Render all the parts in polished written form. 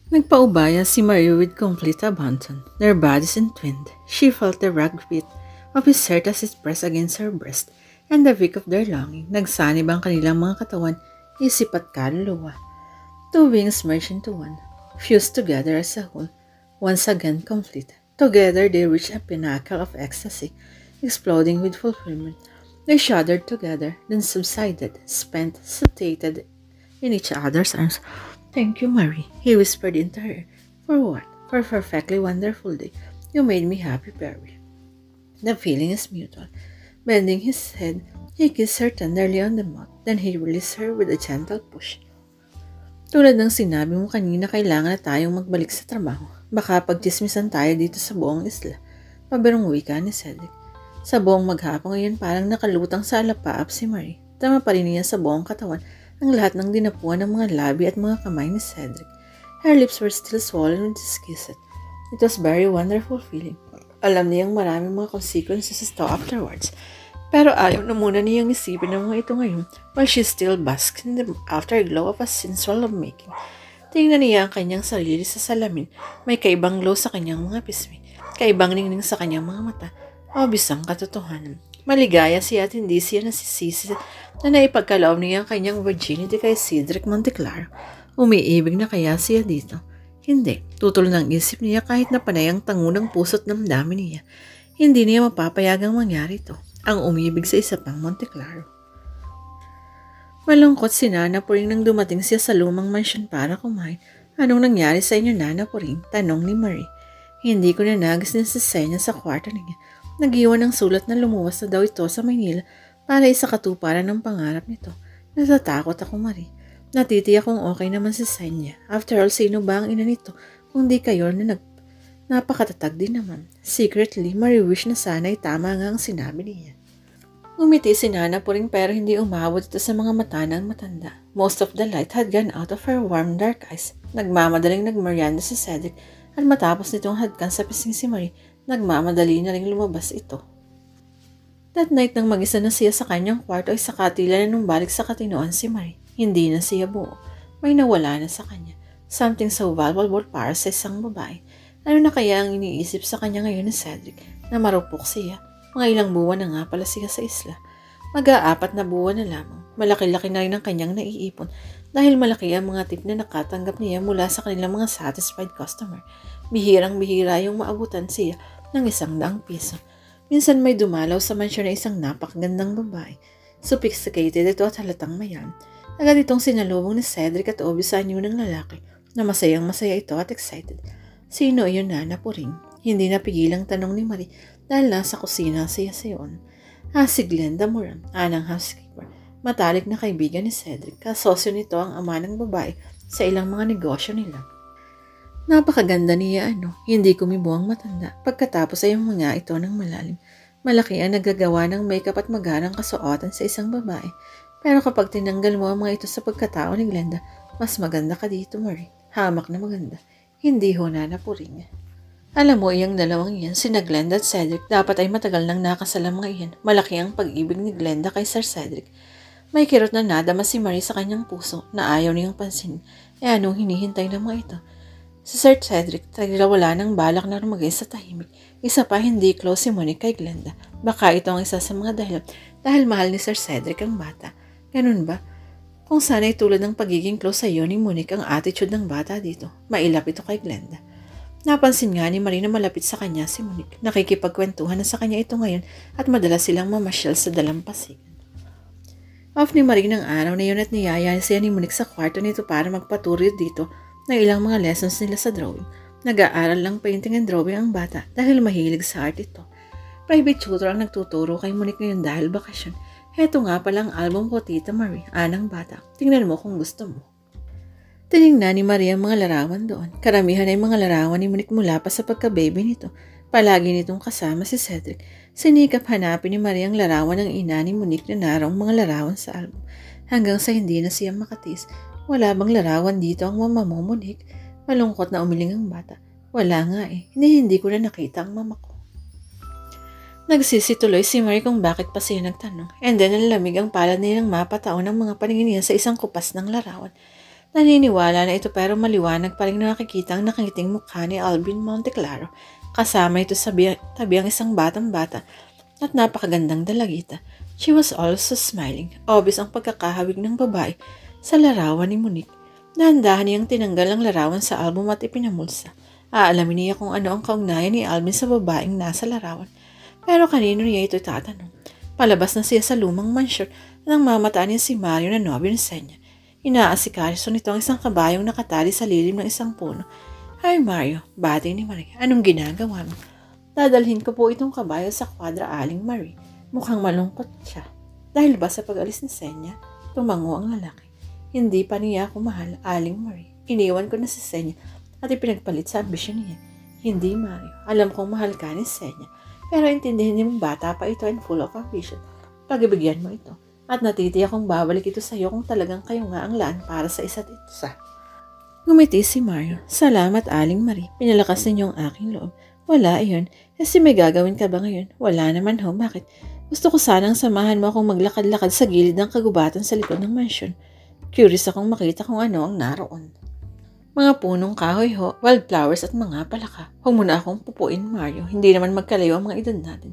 Nagpaubaya si Marie with complete abandon. Their bodies entwined. She felt the rag beat of his shirt as it pressed against her breast, and the wake of their longing. Nagsanib ang kanilang mga katawan, isip at kaluluwa. Two wings merged into one, fused together as a whole, once again complete. Together they reached a pinnacle of ecstasy, exploding with fulfillment. They shuddered together, then subsided, spent, satiated in each other's arms. "Thank you, Marie," he whispered into her. "For what? For a perfectly wonderful day. You made me happy, Perry." The feeling is mutual. Bending his head, he kissed her tenderly on the mouth, then he released her with a gentle push. "Tulad ng sinabi mo kanina, kailangan na tayong magbalik sa trabaho. Baka pagchismisan tayo dito sa buong isla." Pabirong wika ni Cedric. Sa buong maghapon ngayon parang nakalutang sa alapaap si Marie. Tama pa rin niya sa buong katawan ang lahat ng dinapuan ng mga labi at mga kamay ni Cedric. Her lips were still swollen with his kisses. It was very wonderful feeling. Alam niyang maraming mga consequences ito afterwards. Pero ayaw na muna niyang isipin ang mga ito ngayon while she still basks in the afterglow of a sensual lovemaking. Tingnan niya ang kanyang sarili sa salamin. May kaibang glow sa kanyang mga pisngi. Kaibang ningning sa kanyang mga mata. Obvious ang katotohanan. Maligaya siya at hindi siya nasisisi na naipagkaloob niya ang kanyang virginity kay Cedric Monteclaro. Umiibig na kaya siya dito? Hindi. Tutol ng isip niya kahit na panay ang tangunang puso't damdamin niya. Hindi niya mapapayagang mangyari ito. Ang umibig sa isa pang Monteclaro. Malungkot si Nana Puring nang dumating siya sa lumang mansyon para kumain. "Anong nangyari sa inyo, Nana Puring?" tanong ni Marie. "Hindi ko na nagising sa senya sa kwarto niya. Nag-iwan ng sulat na lumuwas na daw ito sa Maynila para isa katuparan ng pangarap nito. Natatakot ako, Marie. Natitiyak kung okay naman si Senya. After all, sino ba ang ina nito kung di kayo na napakatatag din naman." Secretly, Marie wish na sana'y tama nga ang sinabi niya. Umiti si Nana Puring pero hindi umabot ito sa mga mata ng matanda. Most of the light had gone out of her warm dark eyes. Nagmamadaling nagmerienda si Cedric at matapos nitong hadkan sa pising si Marie, nagmamadali na rin lumabas ito. That night nang mag-isa na siya sa kanyang kwarto ay saka tila na nung balik sa katinoan si Marie. Hindi na siya buo. May nawala na sa kanya. Something so valuable para sa isang babae. Ano na kaya ang iniisip sa kanya ngayon ni Cedric? Na marupok siya. Mga ilang buwan na nga pala siya sa isla. Mag-aapat na buwan na lamang. Malaki-laki na rin ang kanyang naiipon dahil malaki ang mga tip na nakatanggap niya mula sa kanilang mga satisfied customer. Bihirang-bihira yung maabutan siya ng 100 piso. Minsan may dumalaw sa mansyon na isang napakagandang babae. Sophisticated ito at halatang mayan. Agad itong sinalubong ni Cedric at obvious sa anyo ng lalaki na masayang-masaya ito at excited. "Sino iyon, Nana Puring?" Hindi napigilang tanong ni Marie dahil nasa kusina siya sayon. Si Glenda Moran, anang housekeeper. Matalik na kaibigan ni Cedric. Kasosyo nito ang ama ng babae sa ilang mga negosyo nila. Napakaganda niya hindi kumibo ang matanda. Pagkatapos ay mga ito ng malalim. Malaki ang nagagawa ng makeup at magarang kasuotan sa isang babae. Pero kapag tinanggal mo ang mga ito sa pagkatao ni Glenda, mas maganda ka dito, Marie. Hamak na maganda. Hindi ho, Nana Puring. Alam mo, iyang dalawang iyan, sina Glenda at Cedric, dapat ay matagal nang nakasalang mga iyan. Malaki ang pag-ibig ni Glenda kay Sir Cedric. May kirot na nadama si Marie sa kanyang puso na ayaw niyang pansinin. Anong hinihintay ng mga ito? Si Sir Cedric, tagila wala nang balak na rumagay sa tahimik. Isa pa hindi close si Monique kay Glenda. Baka ito ang isa sa mga dahilan dahil mahal ni Sir Cedric ang bata. Ganun ba? Kung sana'y tulad ng pagiging close sa iyo ni Monique ang attitude ng bata dito, mailap ito kay Glenda. Napansin nga ni Marie na malapit sa kanya si Monique. Nakikipagkwentuhan na sa kanya ito ngayon at madalas silang mamasyal sa dalampasigan. Off ni Marie ng araw na yun at niyaya siya ni Monique sa kwarto nito para magpatuloy dito ng ilang mga lessons nila sa drawing. Nag-aaral lang painting and drawing ang bata dahil mahilig sa art ito. Private tutor ang nagtuturo kay Monique ngayon dahil bakasyon. Heto nga palang album ko, Tita Marie, anang bata. Tingnan mo kung gusto mo. Tinignan ni Maria ang mga larawan doon. Karamihan ay mga larawan ni Monique mula pa sa pagka-baby nito. Palagi nitong kasama si Cedric. Sinikap hanapin ni Maria ang larawan ng ina ni Monique na narong mga larawan sa album. Hanggang sa hindi na siya makatis. Wala bang larawan dito ang mama mo, Monique? Malungkot na umiling ang bata. Wala nga hindi ko na nakita ang mama ko. Nagsisituloy si Marie kung bakit pa siya nagtanong. And then nalamig ang palad nilang mapataon ng mga paningin niya sa isang kupas ng larawan. Naniniwala na ito pero maliwanag pa rin nakikita ang nakangiting mukha ni Alvin Monteclaro. Kasama ito sa tabi ang isang batang-bata at napakagandang dalagita. She was also smiling. Obvious ang pagkakahawig ng babae sa larawan ni Monique. Dahan-dahan niyang tinanggal ang larawan sa album at ipinamulsa. Aalamin niya kung ano ang kaugnayan ni Alvin sa babaeng nasa larawan. Pero kanino niya ito tatanong? Palabas na siya sa lumang mansyon nang mamataan niya si Mario na nobyo ni Senya. Inaasikaso nito ang isang kabayong nakatali sa lilim ng isang puno. Hi Mario, bati ni Marie. Anong ginagawa mo? Dadalhin ko po itong kabayo sa kwadra, Aling Marie. Mukhang malungkot siya. Dahil ba sa pag-alis ni Senya, tumango ang lalaki. Hindi pa niya ako mahal, Aling Marie. Iniwan ko na si Senya at ipinagpalit sa ambisyon niya. Hindi Mario, alam kong mahal ka ni Senya. Pero intindihin niyo mong bata pa ito and full of ambition. Pagibigyan mo ito. At natitiyak kong babalik ito sa iyo kung talagang kayo nga ang laan para sa isa't isa. Ngumiti si Mario. Salamat, Aling Marie. Pinalakas ninyo ang aking loob. Wala iyon. Kasi may gagawin ka ba ngayon? Wala naman ho. Bakit? Gusto ko sanang samahan mo akong maglakad-lakad sa gilid ng kagubatan sa likod ng mansyon. Curious akong makita kung ano ang naroon. Mga punong kahoy ho, wildflowers at mga palaka. Huwag mo na akong pupuin, Mario. Hindi naman magkalayo ang mga edad natin.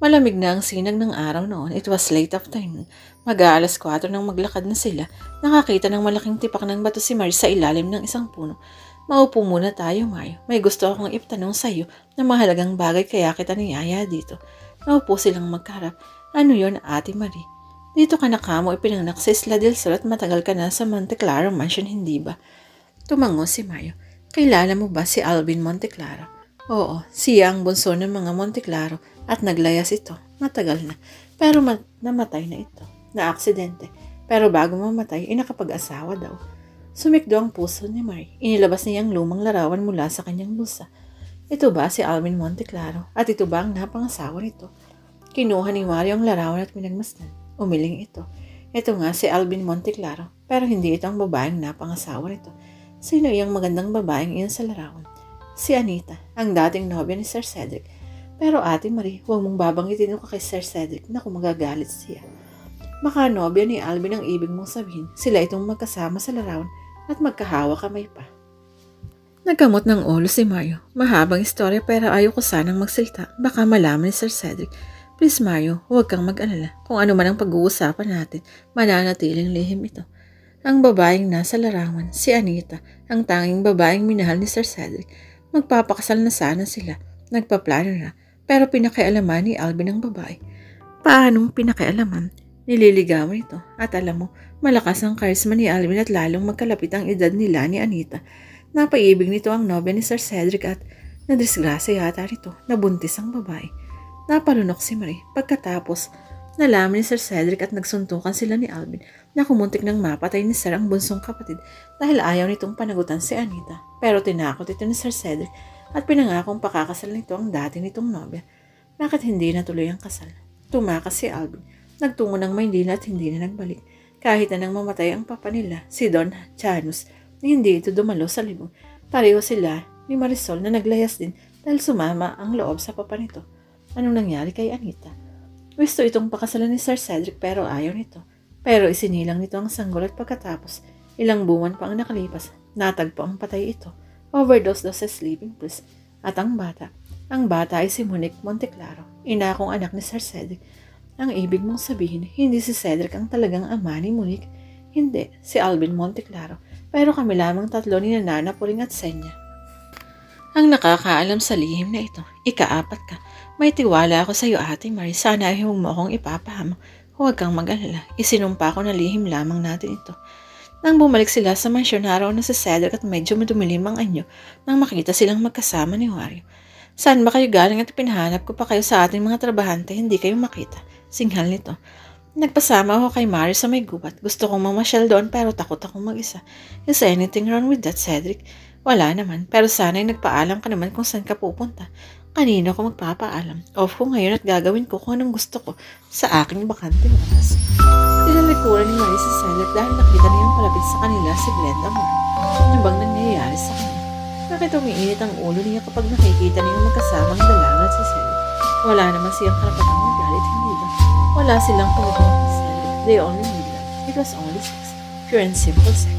Malamig na ang sinag ng araw noon. It was late afternoon. Mag-aalas 4 nang maglakad na sila. Nakakita ng malaking tipak ng bato si Marie sa ilalim ng isang puno. Maupo muna tayo, Mario. May gusto akong ipatanong sa iyo na mahalagang bagay kaya kita niyaya dito. Naupo silang magkarap. Ano yon, Ate Marie? Dito ka na kamo ipinanganak sa Isla del Sol at matagal ka na sa Monteclaro Mansion, hindi ba? Tumango si Mario. Kilala mo ba si Alvin Monteclaro? Oo, siya ang bunso ng mga Monteclaro at naglayas ito. Matagal na. Pero namatay na ito. Na-aksidente. Pero bago mamatay, nakapag-asawa daw. Sumikdo ang puso ni Marie. Inilabas niya ang lumang larawan mula sa kanyang bulsa. Ito ba si Alvin Monteclaro? At ito ba ang napangasawa nito? Kinuha ni Mario ang larawan at pinagmasdan. Umiling ito. Ito nga si Alvin Monteclaro. Pero hindi ito ang babaeng napangasawa nito. Sino iyang magandang babaeng iyon sa larawan? Si Anita, ang dating nobya ni Sir Cedric. Pero Ate Marie, huwag mong babanggitin ko kay Sir Cedric na kung magagalit siya. Baka nobya ni Alvin ang ibig mong sabihin. Sila itong magkasama sa larawan at magkahawa kamay pa. Nagkamot ng ulo si Mario. Mahabang istorya pero ayaw ko sanang magsalita. Baka malaman ni Sir Cedric. Please Mario, huwag kang mag-alala. Kung ano man ang pag-uusapan natin, mananatiling lihim ito. Ang babaeng nasa larawan, si Anita, ang tanging babaeng minahal ni Sir Cedric. Magpapakasal na sana sila. Nagpaplano na. Pero pinakialaman ni Alvin ang babae. Paanong pinakialaman? Nililigawan ito. At alam mo, malakas ang charisma ni Alvin at lalong magkalapit ang edad nila ni Anita. Napaibig nito ang nobya ni Sir Cedric at nadisgrasya yata nito. Nabuntis ang babae. Napalunok si Marie. Pagkatapos, nalaman ni Sir Cedric at nagsuntukan sila ni Alvin na kumuntik nang mapatay ni Sir ang bunsong kapatid dahil ayaw nitong panagutan si Anita. Pero tinakot ito ni Sir Cedric at pinangakong pakakasal nito ang dati nitong nobya. Bakit hindi natuloy ang kasal? Tumakas si Alvin. Nagtungo ng Maynila at hindi na nagbalik. Kahit na nang mamatay ang papa nila, si Don Janus, hindi ito dumalo sa libong. Pareho sila ni Marisol na naglayas din dahil sumama ang loob sa papa nito. Anong nangyari kay Anita? Gusto itong pakasalan ni Sir Cedric pero ayaw nito. Pero isinilang nito ang sanggol at pagkatapos, ilang buwan pa ang nakalipas, natagpo ang patay ito. Overdose daw sa sleeping pills. At ang bata ay si Monique Monteclaro, ina kong anak ni Sir Cedric. Ang ibig mong sabihin, hindi si Cedric ang talagang ama ni Monique. Hindi, si Alvin Monteclaro. Pero kami lamang tatlo ni Nana Puring at Senya ang nakakaalam sa lihim na ito. Ika-4 ka. May tiwala ako sa iyo, Ate Marie. Sana ay huwag mo akong ipapahamak. Huwag kang mag-alala. Isinumpa ko na lihim lamang natin ito. Nang bumalik sila sa mansyon, araw na si Cedric at medyo madumilim ang anyo nang makita silang magkasama ni Wario. Saan ba kayo galing at pinahanap ko pa kayo sa ating mga trabahante, hindi kayo makita? Singhal nito. Nagpasama ako kay Mario sa may gubat. Gusto kong mamasyal doon pero takot akong mag-isa. Is anything wrong with that, Cedric? Wala naman, pero sana'y nagpaalam ka naman kung saan ka pupunta. Kanino ko magpapaalam? Off ko ngayon at gagawin ko kung anong gusto ko sa aking bakanteng oras. Tinalikuran ni Marie si Cedric dahil nakita niyang palapit sa kanila si Glenda Moore. Ano bang nangyayari sa kanya? Bakit umiinit ang ulo niya kapag nakikita niyang magkasamang dalaga at si Cedric? Wala naman siyang karapatang magalit, hindi ba? Wala silang pagkakang si Cedric. They only need love. It was only sex. Pure and simple sex.